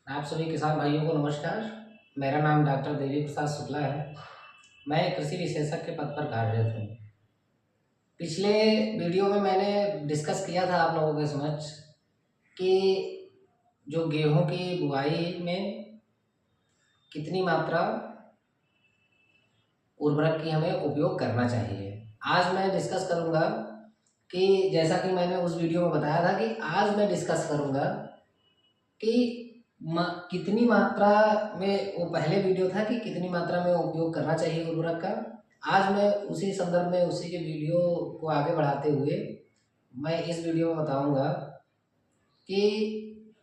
आप सभी किसान भाइयों को नमस्कार। मेरा नाम डॉक्टर देवी प्रसाद शुक्ला है। मैं कृषि विशेषज्ञ के पद पर कार्यरत हूँ। पिछले वीडियो में मैंने डिस्कस किया था आप लोगों के समक्ष कि जो गेहूं की बुआई में कितनी मात्रा उर्वरक की हमें उपयोग करना चाहिए। आज मैं डिस्कस करूँगा कि जैसा कि मैंने उस वीडियो में बताया था कि आज मैं डिस्कस करूँगा कि कितनी मात्रा में, वो पहले वीडियो था कि कितनी मात्रा में उपयोग करना चाहिए उर्वरक का। आज मैं उसी संदर्भ में उसी के वीडियो को आगे बढ़ाते हुए मैं इस वीडियो में बताऊंगा कि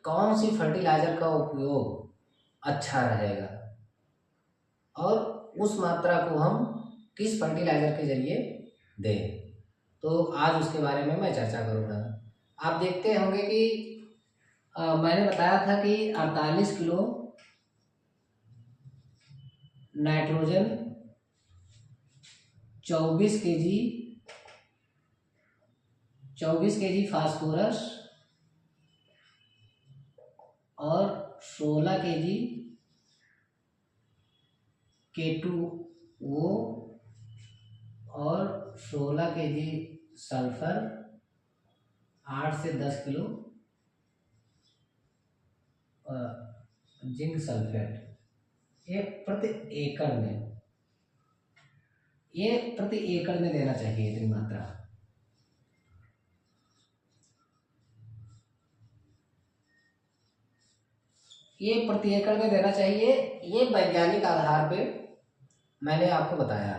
कौन सी फर्टिलाइज़र का उपयोग अच्छा रहेगा और उस मात्रा को हम किस फर्टिलाइज़र के ज़रिए दें। तो आज उसके बारे में मैं चर्चा करूँगा। आप देखते होंगे कि मैंने बताया था कि 48 किलो नाइट्रोजन, 24 केजी फास्फोरस और 16 केजी K2O और 16 केजी सल्फर, 8 से 10 किलो जिंक सल्फेट ये प्रति एकड़ में देना चाहिए। इतनी मात्रा ये प्रति एकड़ में देना चाहिए। ये वैज्ञानिक आधार पे मैंने आपको बताया।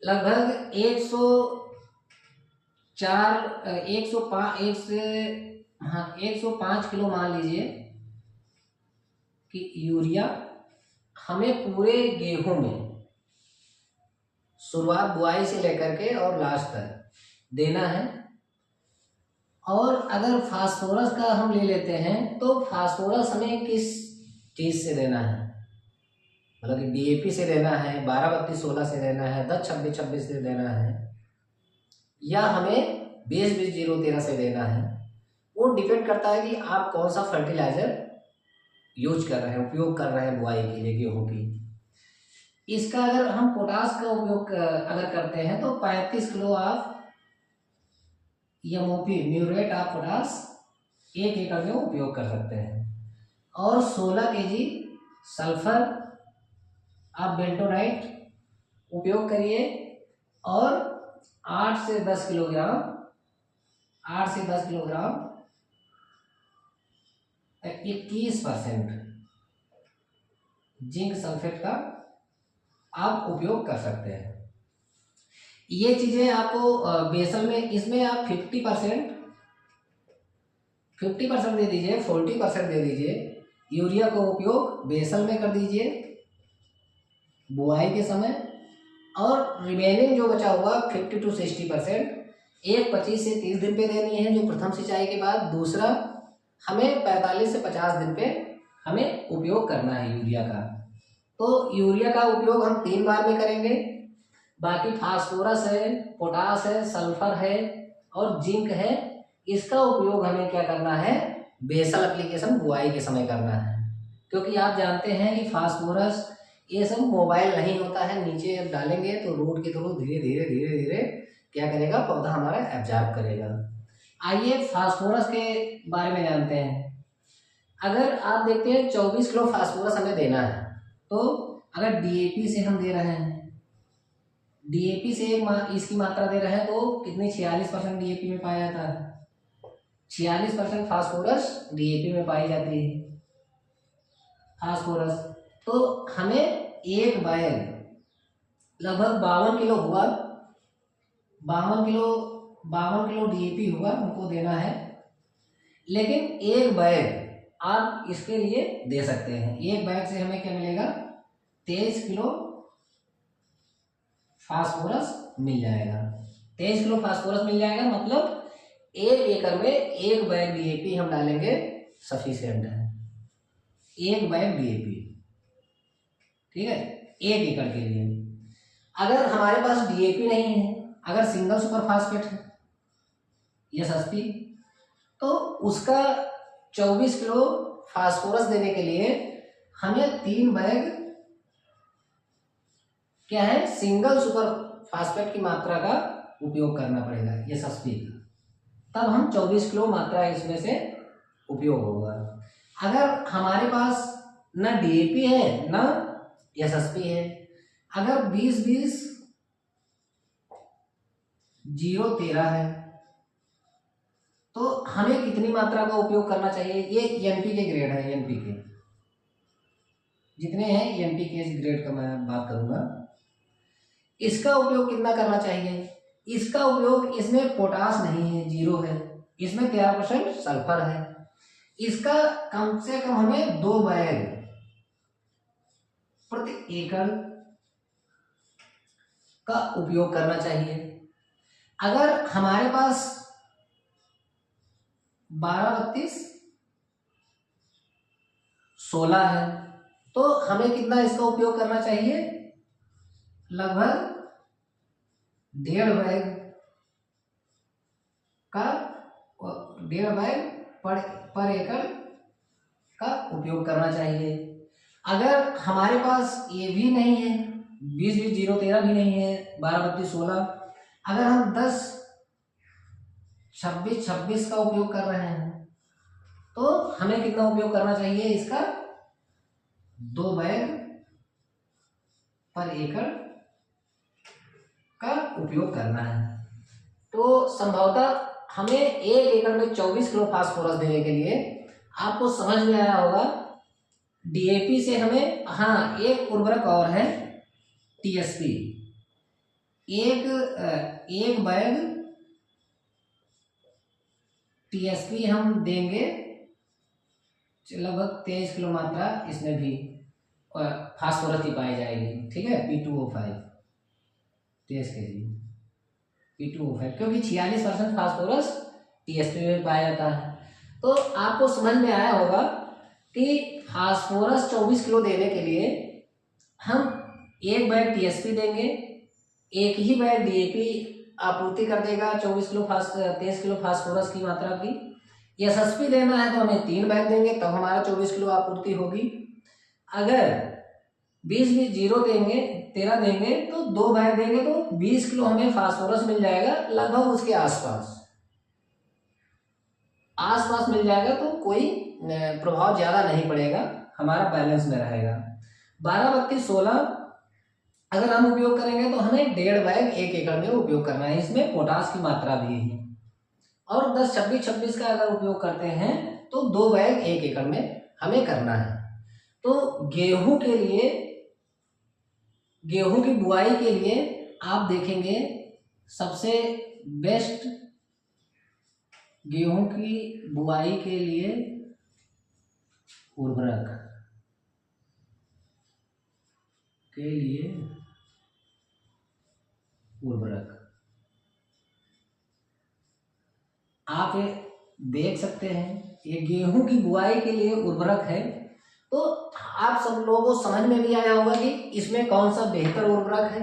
लगभग 105 किलो मान लीजिए कि यूरिया हमें पूरे गेहूं में शुरुआत बुआई से लेकर के और लास्ट तक देना है। और अगर फास्फोरस का हम ले लेते हैं तो फास्फोरस हमें किस चीज़ से देना है, मतलब कि DAP से देना है, 12-32-16 से देना है, 10-26-26 से देना है, या हमें 20-20-0-13 से देना है। वो डिपेंड करता है कि आप कौन सा फर्टिलाइजर यूज कर रहे हैं, उपयोग कर रहे हैं बुआई के लिए गेहूं की। इसका अगर हम पोटास का उपयोग अगर करते हैं तो 35 किलो आप MOP म्यूरेट ऑफ पोटास 1 एकड़ में उपयोग कर सकते हैं। और 16 केजी सल्फर आप बेंटोनाइट उपयोग करिए और 8 से 10 किलोग्राम 21% जिंक सल्फेट का आप उपयोग कर सकते हैं। ये चीज़ें आपको बेसल में, इसमें आप 50% दे दीजिए, 40% दे दीजिए। यूरिया का उपयोग बेसल में कर दीजिए बुआई के समय, और रिमेनिंग जो बचा हुआ 50 to 60% एक 25 से 30 दिन पे देनी है जो प्रथम सिंचाई के बाद। दूसरा हमें 45 से 50 दिन पे हमें उपयोग करना है यूरिया का। तो यूरिया का उपयोग हम 3 बार में करेंगे। बाकी फास्फोरस है, पोटास है, सल्फर है और जिंक है, इसका उपयोग हमें क्या करना है, बेसल एप्लीकेशन बुआई के समय करना है। क्योंकि आप जानते हैं कि फास्फोरस ये सब मोबाइल नहीं होता है, नीचे जब डालेंगे तो रूट के थ्रू धीरे धीरे क्या करेगा, पौधा हमारा एब्जॉर्ब करेगा। आइए फास्फोरस के बारे में जानते हैं। अगर आप देखते हैं 24 किलो फास्फोरस हमें देना है, तो अगर DAP से हम दे रहे हैं, DAP से इसकी मात्रा दे रहे हैं तो कितनी, 46% DAP में पाया जाता है। 46% फास्फोरस DAP में पाई जाती है फास्फोरस। तो हमें एक बैग लगभग 52 किलो हुआ, 52 किलो DAP हुआ हमको देना है। लेकिन एक बैग आप इसके लिए दे सकते हैं। एक बैग से हमें क्या मिलेगा, 23 किलो फास्फोरस मिल जाएगा। 23 किलो फास्फोरस मिल जाएगा, मतलब 1 एकड़ में 1 बैग DAP हम डालेंगे, सफिशिएंट है 1 बैग DAP, ठीक है, 1 एकड़ के लिए। अगर हमारे पास DAP नहीं है, अगर सिंगल सुपर फास्फेट है SSP, तो उसका 24 किलो फास्फोरस देने के लिए हमें 3 बैग क्या है सिंगल सुपर फास्फेट की मात्रा का उपयोग करना पड़ेगा एसएसपी का, तब हम 24 किलो मात्रा इसमें से उपयोग होगा। अगर हमारे पास न डीएपी है न एसएसपी है, अगर 20-20 0-13 है तो हमें कितनी मात्रा का उपयोग करना चाहिए? ये एनपीके ग्रेड है, एनपीके जितने हैं एनपीके ग्रेड का मैं बात करूंगा। इसका उपयोग कितना करना चाहिए? इसका उपयोग, इसमें पोटास नहीं है, 0 है, इसमें 13% सल्फर है, इसका कम से कम हमें 2 बैग प्रति एकड़ का उपयोग करना चाहिए। अगर हमारे पास 12-32-16 है तो हमें कितना इसका उपयोग करना चाहिए? लगभग 1.5 बैग का 1.5 बैग पर एकड़ का उपयोग करना चाहिए। अगर हमारे पास ये भी नहीं है, 20-20-0-13 भी नहीं है, 12-32-16, अगर हम 10-26-26 का उपयोग कर रहे हैं तो हमें कितना उपयोग करना चाहिए? इसका 2 बैग पर एकड़ का उपयोग करना है। तो संभवतः हमें 1 एकड़ में 24 किलो फास्फोरस देने के लिए आपको समझ में आया होगा। डीएपी से हमें, हाँ, एक उर्वरक और है टीएसपी, एक बैग टीएसपी हम देंगे, लगभग 23 किलो मात्रा इसमें भी फास्फोरस की पाई जाएगी। ठीक है, P2O5 23 kg P2O5, क्योंकि 46% फास्फोरस टीएसपी में पाया जाता है। तो आपको समझ में आया होगा कि फास्फोरस 24 किलो देने के लिए हम 1 बैग टीएसपी देंगे, 1 ही बैग डीएपी आपूर्ति कर देगा 23 किलो फास्फोरस की मात्रा की। एसएसपी देना है तो हमें 3 बैग देंगे, तब हमारा 24 किलो आपूर्ति होगी। अगर 20-20-0-13 देंगे तो 2 बैग देंगे तो 20 किलो हमें फास्फोरस मिल जाएगा, लगभग उसके आसपास मिल जाएगा। तो कोई प्रभाव ज्यादा नहीं पड़ेगा, हमारा बैलेंस में रहेगा। 12-32-16 अगर हम उपयोग करेंगे तो हमें 1.5 बैग 1 एकड़ में उपयोग करना है, इसमें पोटास की मात्रा भी है। और 10-26-26 का अगर उपयोग करते हैं तो 2 बैग 1 एकड़ में हमें करना है। तो गेहूं की बुआई के लिए आप देखेंगे सबसे बेस्ट गेहूं की बुआई के लिए उर्वरक आप देख सकते हैं, ये गेहूं की बुआई के लिए उर्वरक है। तो आप सब लोगों को समझ में भी आया होगा कि इसमें कौन सा बेहतर उर्वरक है,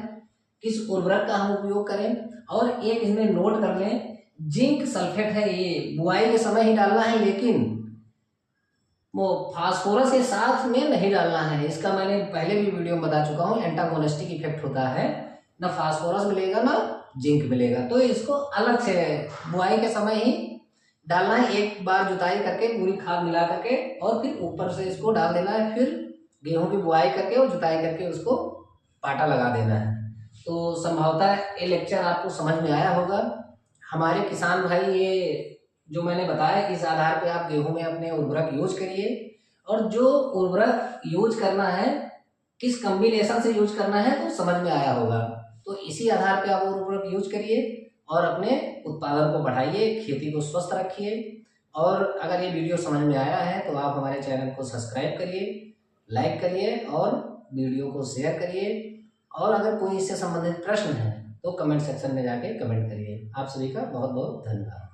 किस उर्वरक का हम उपयोग करें। और एक इसमें नोट कर लें, जिंक सल्फेट है, ये बुआई के समय ही डालना है, लेकिन वो फास्फोरस के साथ में नहीं डालना है। इसका मैंने पहले भी वीडियो में बता चुका हूँ, एंटागोनिस्टिक इफेक्ट होता है, ना फास्फोरस मिलेगा ना जिंक मिलेगा। तो इसको अलग से बुआई के समय ही डालना है, एक बार जुताई करके पूरी खाद मिला करके, और फिर ऊपर से इसको डाल देना है। फिर गेहूं की बुआई करके और जुताई करके उसको पाटा लगा देना है। तो संभवतः ये लेक्चर आपको समझ में आया होगा। हमारे किसान भाई, ये जो मैंने बताया, इस आधार पे आप गेहूं में अपने उर्वरक यूज करिए, और जो उर्वरक यूज करना है, किस कॉम्बिनेशन से यूज करना है, तो समझ में आया होगा। तो इसी आधार पे आप उर्वरक यूज करिए और अपने उत्पादन को बढ़ाइए, खेती को स्वस्थ रखिए। और अगर ये वीडियो समझ में आया है तो आप हमारे चैनल को सब्सक्राइब करिए, लाइक करिए और वीडियो को शेयर करिए। और अगर कोई इससे संबंधित प्रश्न है तो कमेंट सेक्शन में जाके कमेंट करिए। आप सभी का बहुत बहुत धन्यवाद।